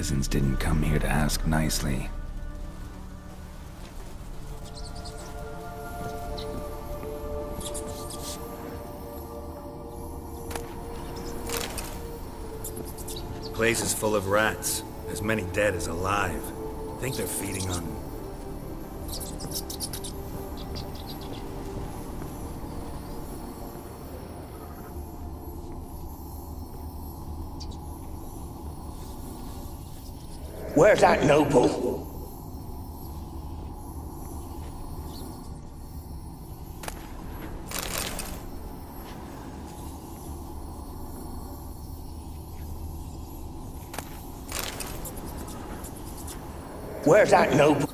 peasants didn't come here to ask nicely. Place is full of rats. As many dead as alive. Think they're feeding on... Where's that noble? Where's that noble?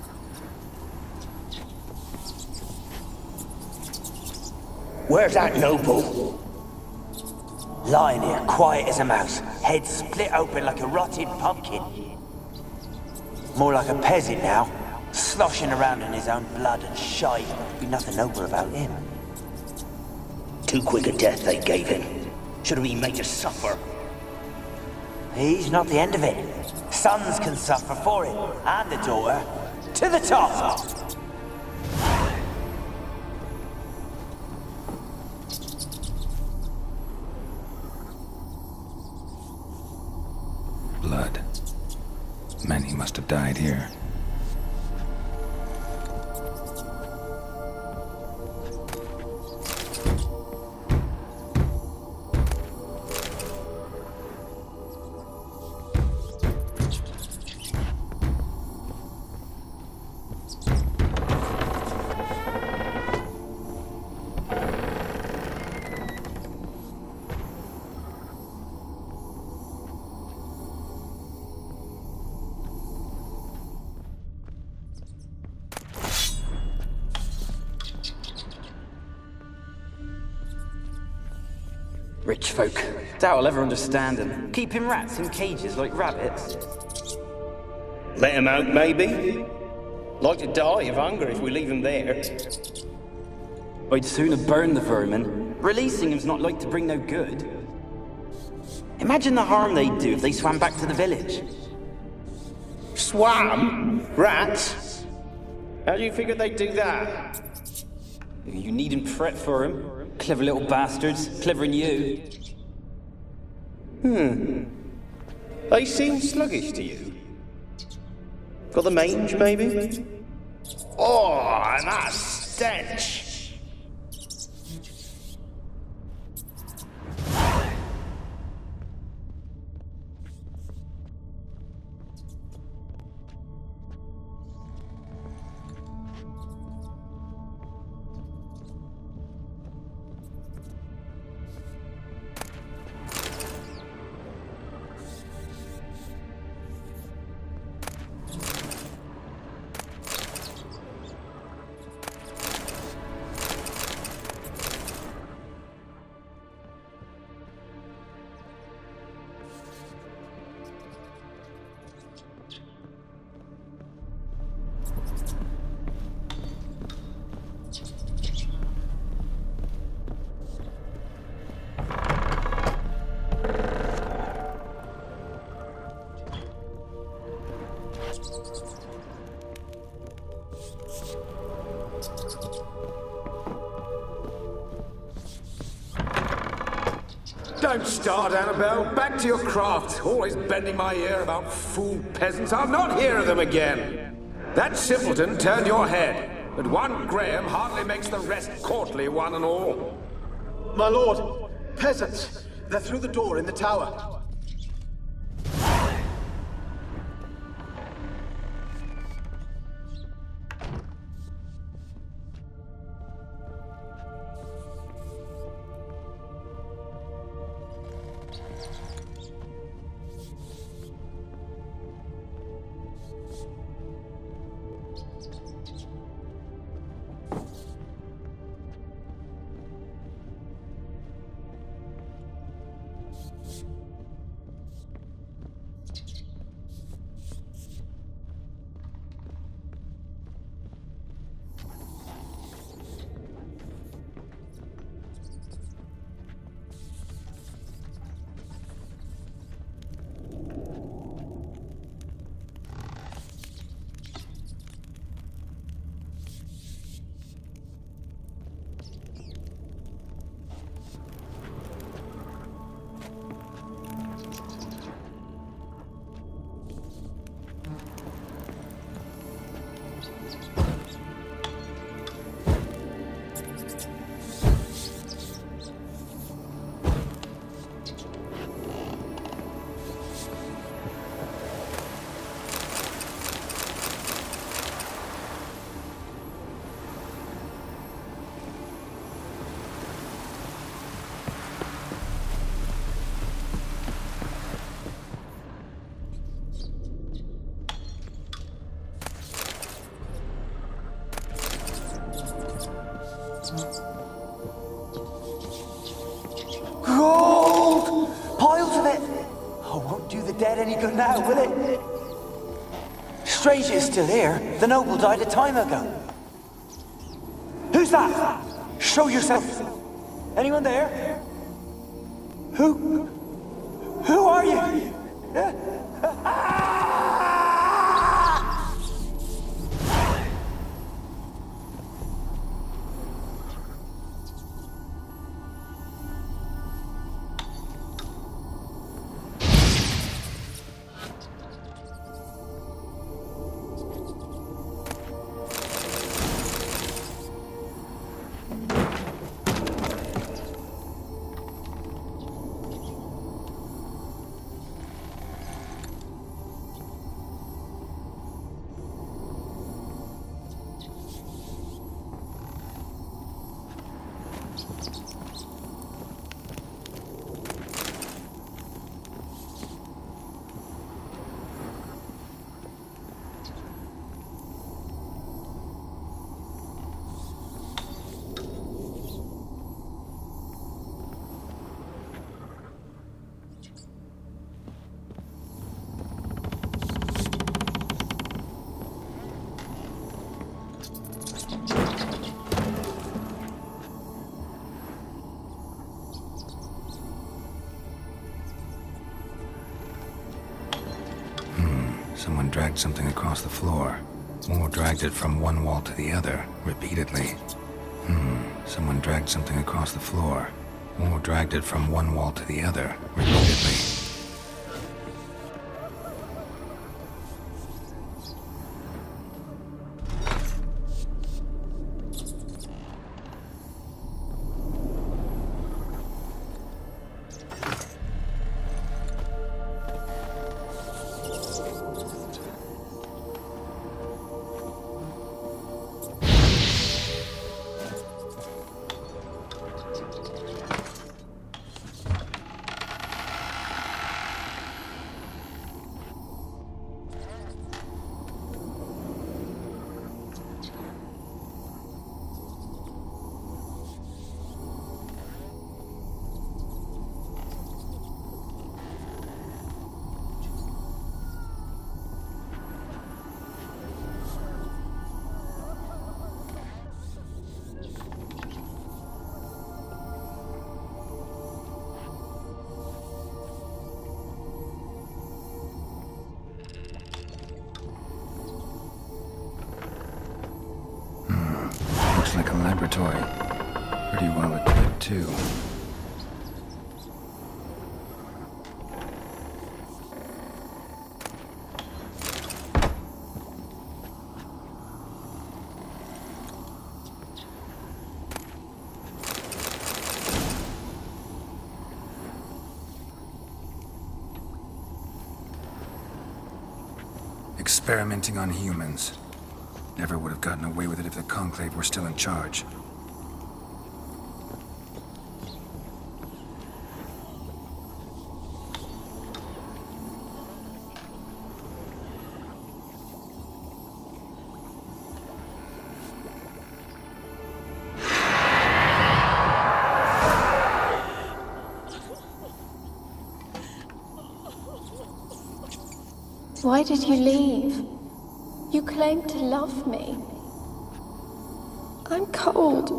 Where's that noble? Lying here, quiet as a mouse, head split open like a rotted pumpkin. More like a peasant now, sloshing around in his own blood and shite. Be nothing noble about him. Too quick a death they gave him. Should have been made to suffer. He's not the end of it. Sons can suffer for it, and the daughter. To the top! Blood. Many must have died here. Rich folk. Doubt I'll ever understand them. Keeping rats in cages like rabbits. Let them out, maybe? Like to die of hunger if we leave them there. I'd sooner burn the vermin. Releasing them's not like to bring no good. Imagine the harm they'd do if they swam back to the village. Swam? Rats? How do you figure they'd do that? You needn't fret for them. Clever little bastards, clever than you. They seem sluggish to you. Got the mange, maybe? Oh, and that stench! Don't start, Annabelle. Back to your craft. Always bending my ear about fool peasants. I'll not hear of them again. That simpleton turned your head, but one Graham hardly makes the rest courtly, one and all. My lord, peasants. They're through the door in the tower. Gold! Piles of it! Oh, won't do the dead any good now, will it? Strange it's still here. The noble died a time ago. Who's that? Show yourself. Anyone there? Who are you? Someone dragged something across the floor. Or dragged it from one wall to the other, repeatedly. Someone dragged something across the floor. Or dragged it from one wall to the other, repeatedly. Like a laboratory. Pretty well equipped, too. Experimenting on humans. Never would have gotten away with it if the Conclave were still in charge. Why did you leave? You claimed to love me. I'm cold.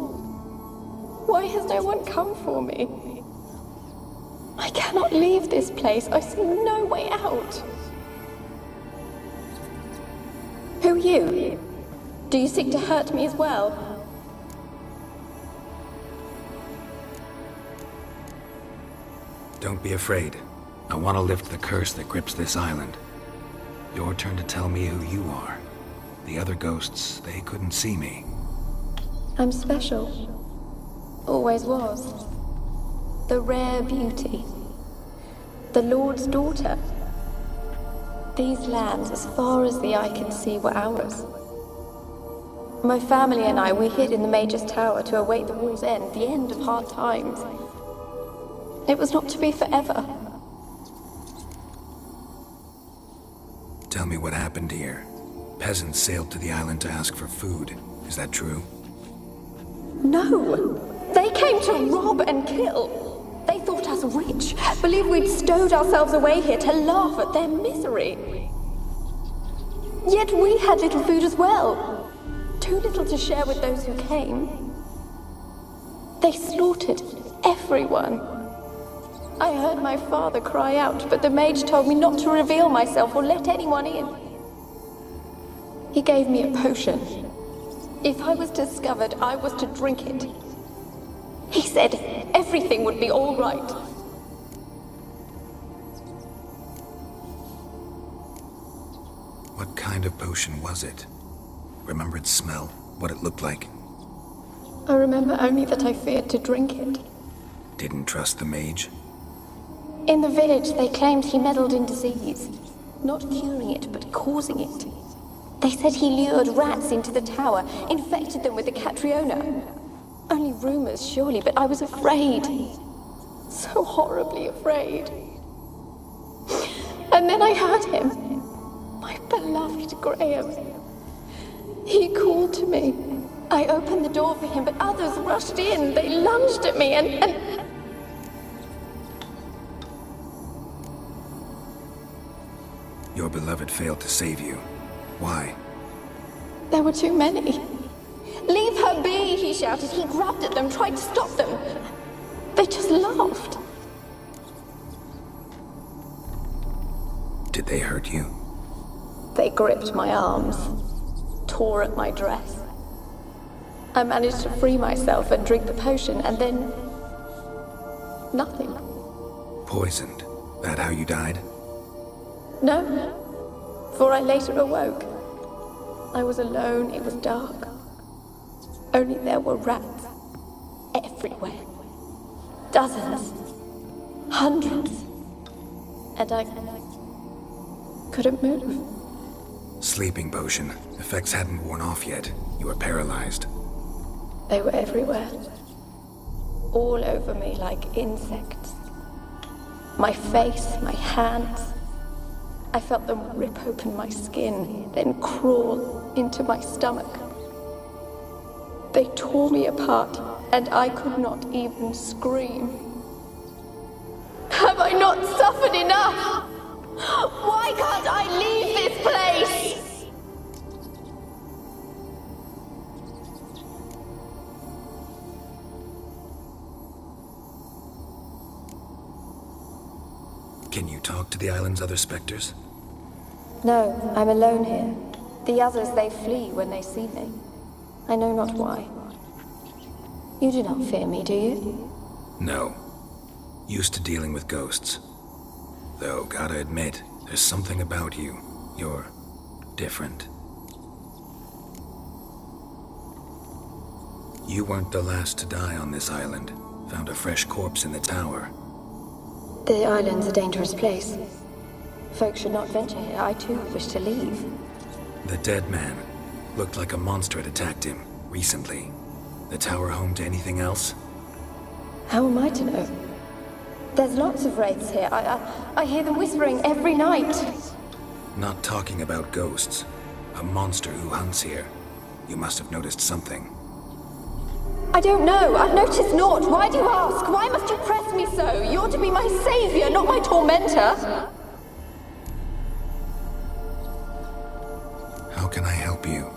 Why has no one come for me? I cannot leave this place. I see no way out. Who are you? Do you seek to hurt me as well? Don't be afraid. I want to lift the curse that grips this island. Your turn to tell me who you are. The other ghosts, they couldn't see me. I'm special. Always was. The rare beauty. The Lord's daughter. These lands, as far as the eye can see, were ours. My family and I, we hid in the Major's Tower to await the war's end, the end of hard times. It was not to be forever. Tell me what happened here. Peasants sailed to the island to ask for food. Is that true? No! They came to rob and kill. They thought us rich, believed we'd stowed ourselves away here to laugh at their misery. Yet we had little food as well. Too little to share with those who came. They slaughtered everyone. I heard my father cry out, but the mage told me not to reveal myself or let anyone in. He gave me a potion. If I was discovered, I was to drink it. He said everything would be all right. What kind of potion was it? Remember its smell? What it looked like? I remember only that I feared to drink it. Didn't trust the mage? In the village, they claimed he meddled in disease. Not curing it, but causing it. They said he lured rats into the tower, infected them with the Catriona. Only rumors, surely, but I was afraid. So horribly afraid. And then I heard him. My beloved Graham. He called to me. I opened the door for him, but others rushed in. They lunged at me and... Your beloved failed to save you. Why? There were too many. Leave her be, he shouted. He grabbed at them, tried to stop them. They just laughed. Did they hurt you? They gripped my arms, tore at my dress. I managed to free myself and drink the potion, and then... nothing. Poisoned? That how you died? No, for I later awoke. I was alone, it was dark. Only there were rats everywhere. Dozens. Hundreds. And I couldn't move. Sleeping potion. Effects hadn't worn off yet. You were paralyzed. They were everywhere. All over me like insects. My face, my hands. I felt them rip open my skin, then crawl into my stomach. They tore me apart, and I could not even scream. Have I not suffered enough? Why can't I leave this place? Can you talk to the island's other specters? No, I'm alone here. The others, they flee when they see me. I know not why. You do not fear me, do you? No. Used to dealing with ghosts. Though, gotta admit, there's something about you. You're different. You weren't the last to die on this island. Found a fresh corpse in the tower. The island's a dangerous place. Folk should not venture here. I too wish to leave. The dead man. Looked like a monster had attacked him, recently. The tower home to anything else? How am I to know? There's lots of wraiths here. I hear them whispering every night. Not talking about ghosts. A monster who hunts here. You must have noticed something. I don't know. I've noticed naught. Why do you ask? Why must you press me so? You're to be my savior, not my tormentor. How can I help you?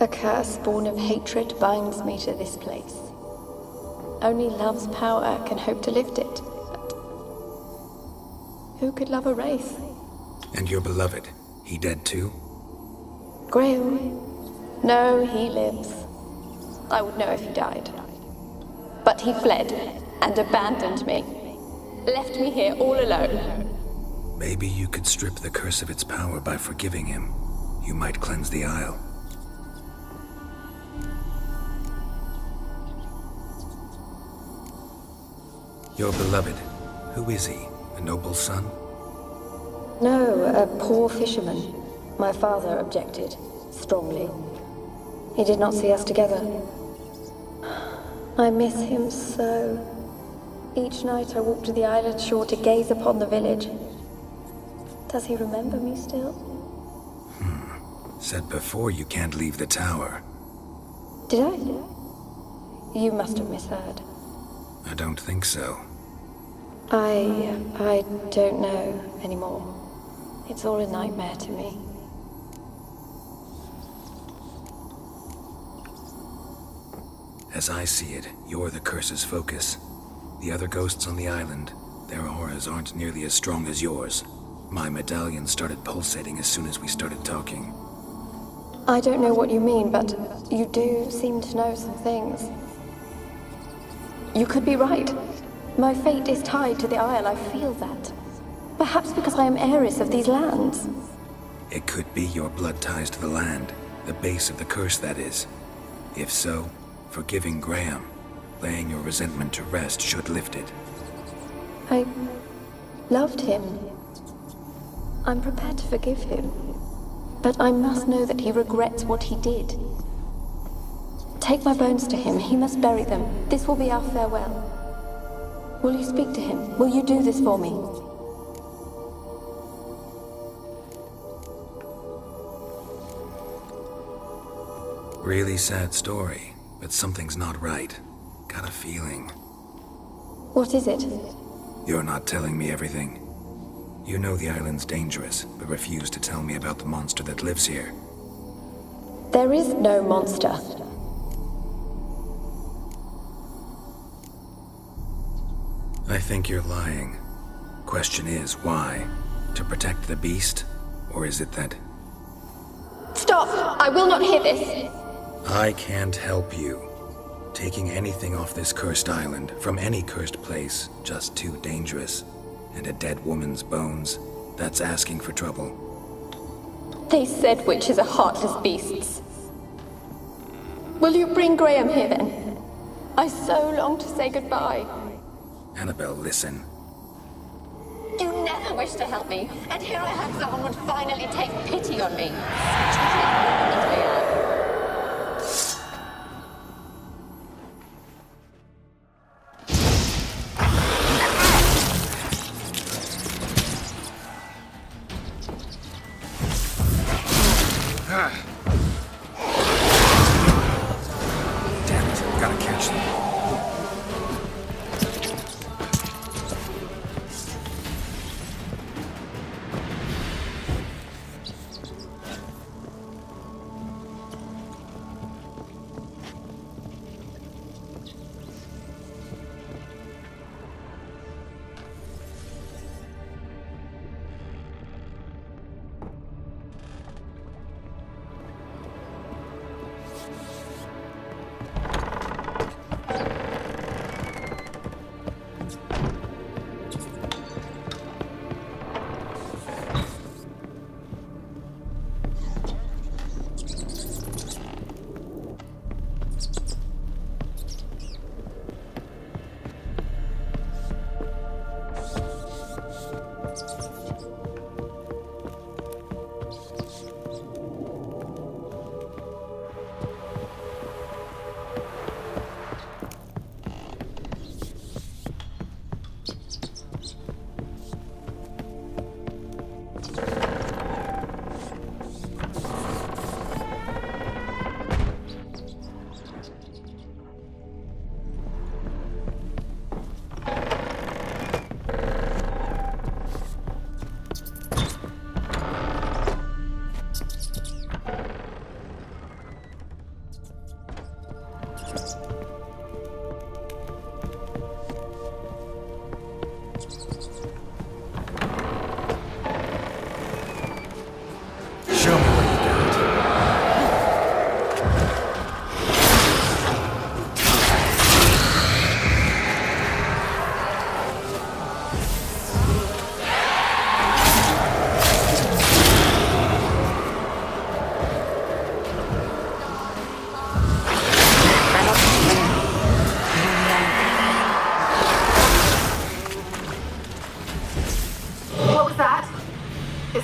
A curse born of hatred binds me to this place. Only love's power can hope to lift it. But who could love a wraith? And your beloved, he dead too? Graham? No, he lives. I would know if he died. But he fled and abandoned me. Left me here all alone. Maybe you could strip the curse of its power by forgiving him. You might cleanse the Isle. Your beloved, who is he? A noble son? No, a poor fisherman. My father objected, strongly. He did not see us together. I miss him so. Each night I walk to the island shore to gaze upon the village. Does he remember me still? Said before you can't leave the tower. Did I? You must have misheard. I don't think so. I don't know anymore. It's all a nightmare to me. As I see it, you're the curse's focus. The other ghosts on the island, their auras aren't nearly as strong as yours. My medallion started pulsating as soon as we started talking. I don't know what you mean, but you do seem to know some things. You could be right. My fate is tied to the Isle, I feel that. Perhaps because I am heiress of these lands. It could be your blood ties to the land, the base of the curse, that is. If so, forgiving Graham, laying your resentment to rest should lift it. I loved him. I'm prepared to forgive him. But I must know that he regrets what he did. Take my bones to him. He must bury them. This will be our farewell. Will you speak to him? Will you do this for me? Really sad story, but something's not right. Got a feeling. What is it? You're not telling me everything. You know the island's dangerous, but refuse to tell me about the monster that lives here. There is no monster. I think you're lying. Question is, why? To protect the beast? Or is it that... Stop! I will not hear this! I can't help you. Taking anything off this cursed island, from any cursed place, just too dangerous. And a dead woman's bones, that's asking for trouble. They said witches are heartless beasts. Will you bring Graham here then? I so long to say goodbye. Annabelle, listen. You never wished to help me, and here I have someone would finally take pity on me. Damn it, gotta catch them.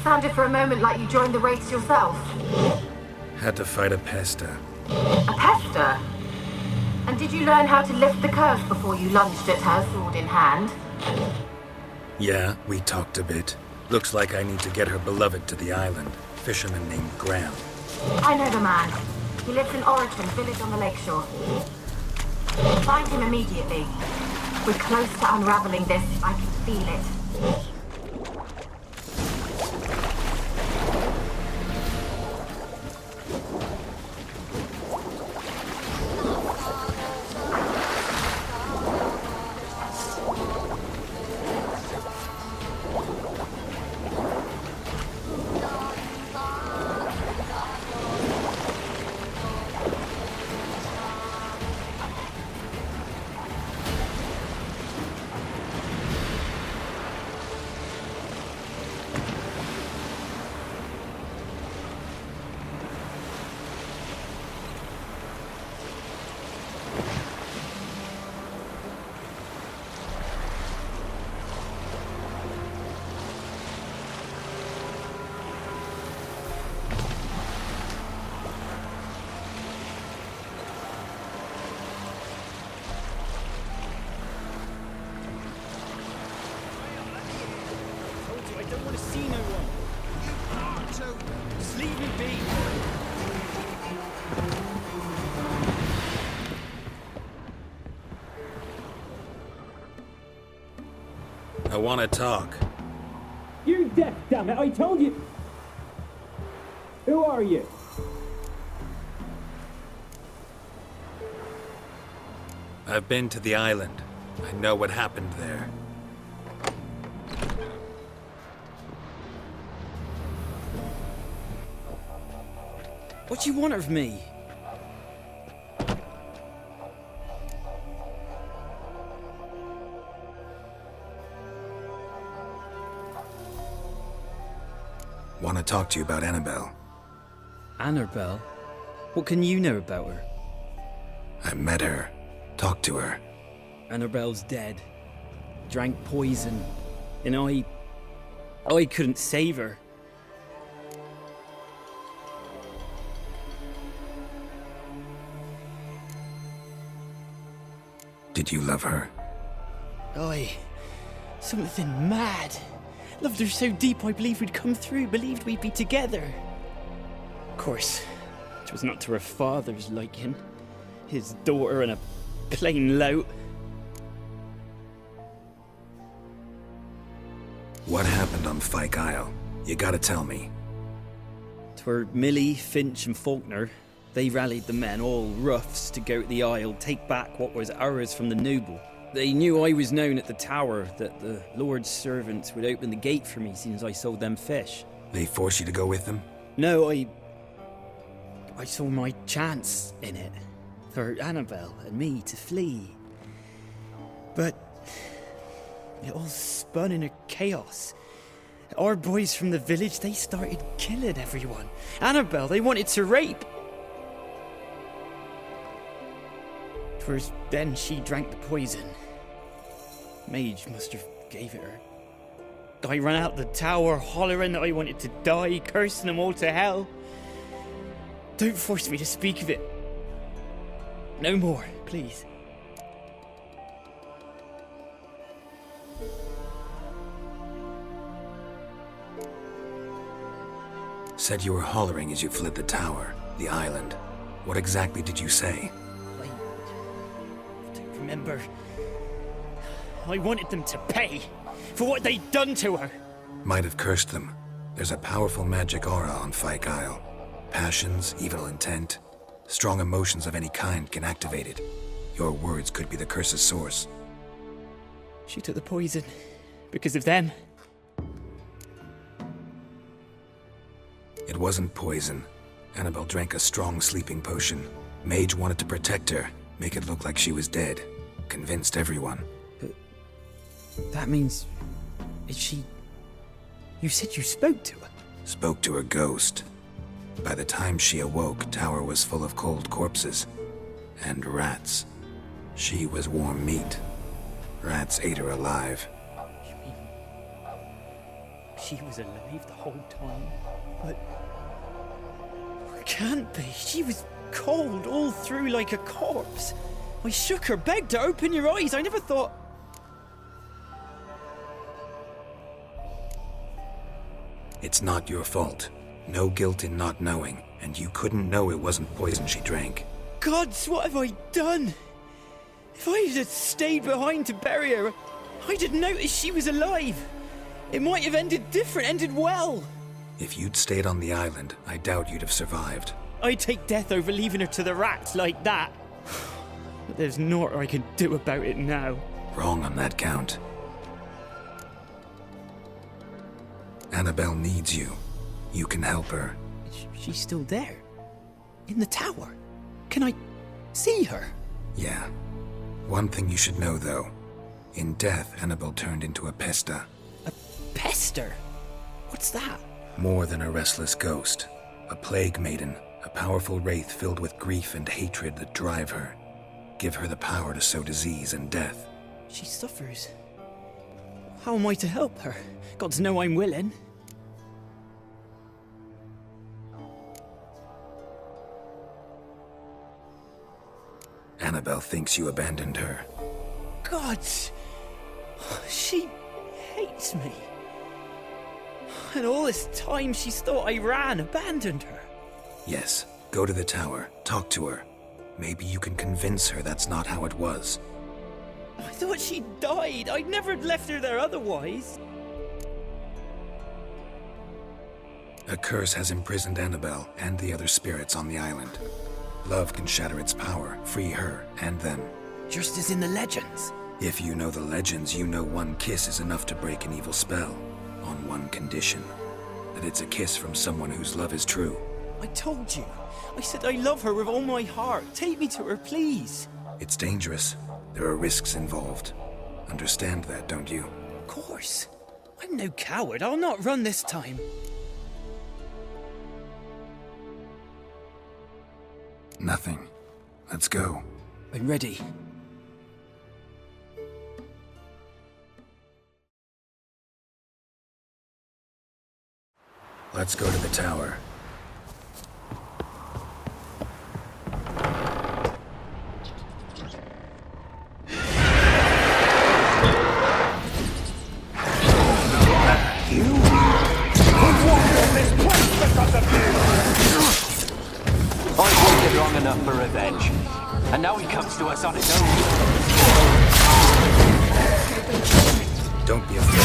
Sounded for a moment like you joined the race yourself. Had to fight a pesta. A pesta? And did you learn how to lift the curse before you lunged at her, sword in hand? Yeah, we talked a bit. Looks like I need to get her beloved to the island. Fisherman named Graham. I know the man. He lives in Orriton, village on the lakeshore. Find him immediately. We're close to unraveling this. I can feel it. I want to talk. You're deaf, damn it! I told you! Who are you? I've been to the island. I know what happened there. What do you want of me? Want to talk to you about Annabelle. Annabelle? What can you know about her? I met her. Talked to her. Annabelle's dead. Drank poison. And I couldn't save her. Did you love her? Something mad. Loved her so deep I believed we'd come through, believed we'd be together. Of course, it was not to her father's liking. His daughter and a plain lout. What happened on Fyke Isle? You gotta tell me. 'Twere Millie, Finch and Faulkner. They rallied the men, all roughs, to go to the Isle, take back what was ours from the noble. They knew I was known at the tower, that the Lord's servants would open the gate for me since I sold them fish. They forced you to go with them? No, I saw my chance in it. For Annabelle and me to flee. But it all spun in a chaos. Our boys from the village, they started killing everyone. Annabelle, they wanted to rape. 'Twas then she drank the poison. Mage must have gave it her. I ran out the tower hollering that I wanted to die, cursing them all to hell. Don't force me to speak of it. No more, please. Said you were hollering as you fled the tower, the island. What exactly did you say? I don't remember. I wanted them to pay for what they'd done to her. Might have cursed them. There's a powerful magic aura on Fyke Isle. Passions, evil intent, strong emotions of any kind can activate it. Your words could be the curse's source. She took the poison because of them. It wasn't poison. Annabelle drank a strong sleeping potion. Mage wanted to protect her, make it look like she was dead. Convinced everyone. But that means... is she... You said you spoke to her? Spoke to her ghost. By the time she awoke, tower was full of cold corpses. And rats. She was warm meat. Rats ate her alive. You mean... she was alive the whole time? But... it can't be. She was cold all through like a corpse. I shook her, begged her, open your eyes. I never thought... It's not your fault. No guilt in not knowing, and you couldn't know it wasn't poison she drank. Gods, what have I done? If I had stayed behind to bury her, I'd have noticed she was alive. It might have ended different, ended well. If you'd stayed on the island, I doubt you'd have survived. I'd take death over leaving her to the rats like that. But there's naught I can do about it now. Wrong on that count. Annabelle needs you. You can help her. She's still there? In the tower? Can I see her? Yeah. One thing you should know, though. In death, Annabelle turned into a pesta. A pester? What's that? More than a restless ghost. A plague maiden. A powerful wraith filled with grief and hatred that drive her. Give her the power to sow disease and death. She suffers. How am I to help her? Gods know I'm willing. Annabelle thinks you abandoned her. Gods! She hates me. And all this time she's thought I abandoned her. Yes, go to the tower, talk to her. Maybe you can convince her that's not how it was. I thought she died. I'd never have left her there otherwise. A curse has imprisoned Annabelle and the other spirits on the island. Love can shatter its power, free her and them. Just as in the legends. If you know the legends, you know one kiss is enough to break an evil spell. On one condition. That it's a kiss from someone whose love is true. I told you. I said I love her with all my heart. Take me to her, please. It's dangerous. There are risks involved. Understand that, don't you? Of course. I'm no coward. I'll not run this time. Nothing. Let's go. I'm ready. Let's go to the tower. I've waited long enough for revenge. And now he comes to us on his own. Don't be afraid.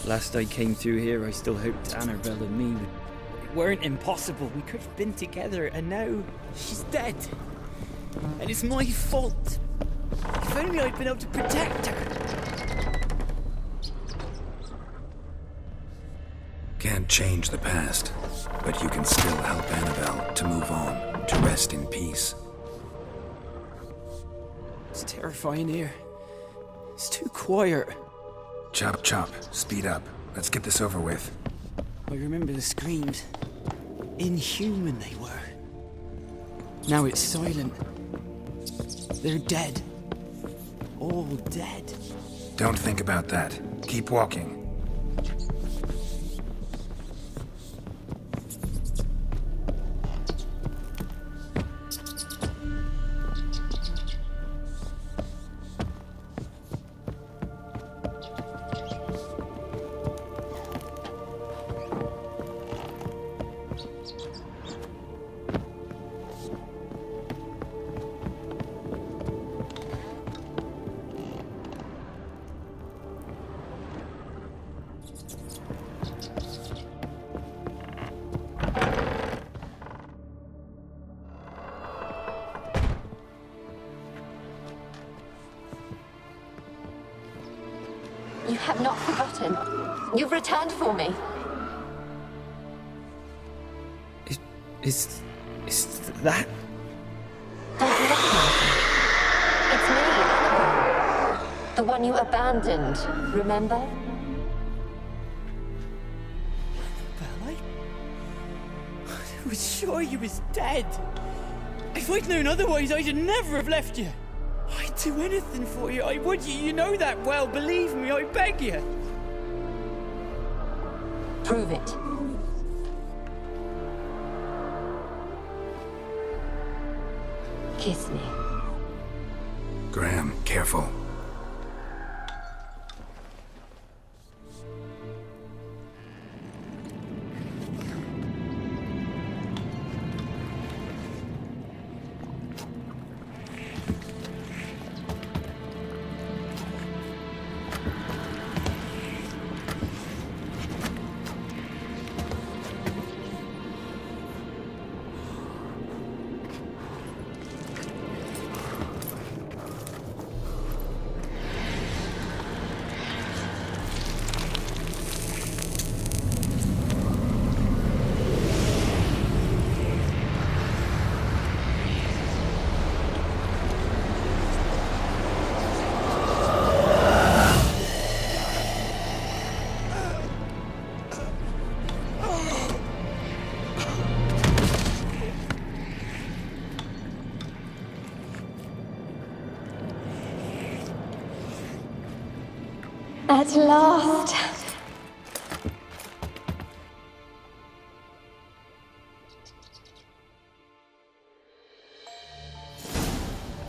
Last I came through here, I still hoped Annabelle and me would... It weren't impossible. We could have been together, and now she's dead. And it's my fault. If only I'd been able to protect her. Can't change the past, but you can still help Annabelle to move on, to rest in peace. It's terrifying here. It's too quiet. Chop, chop. Speed up. Let's get this over with. I remember the screams. Inhuman they were. Now it's silent. They're dead. All dead. Don't think about that. Keep walking. You have not forgotten. You've returned for me. Is that... Don't you recognize me? It's me, Annabelle. The one you abandoned, remember? Annabelle, I was sure you was dead. If I'd known otherwise, I'd never have left you. I'd do anything for you. I would. You know that well. Believe me, I beg you. Prove it. Kiss me. Graham, careful. At last.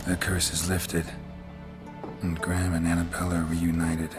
The curse is lifted, and Graham and Annabelle are reunited.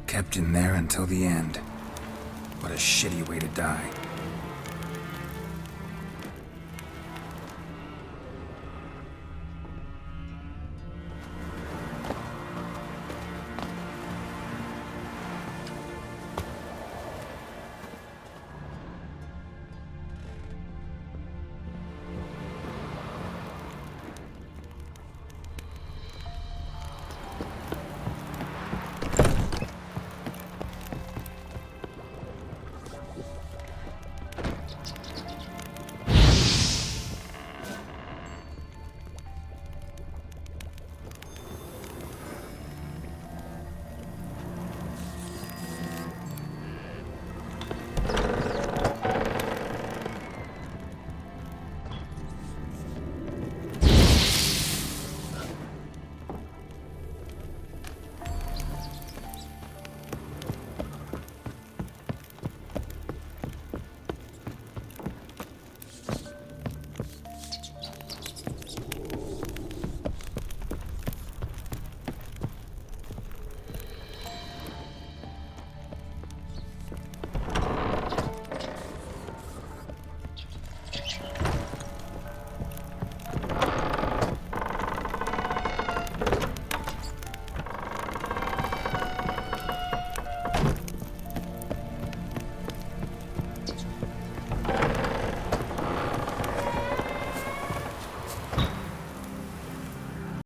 Kept in there until the end. What a shitty way to die.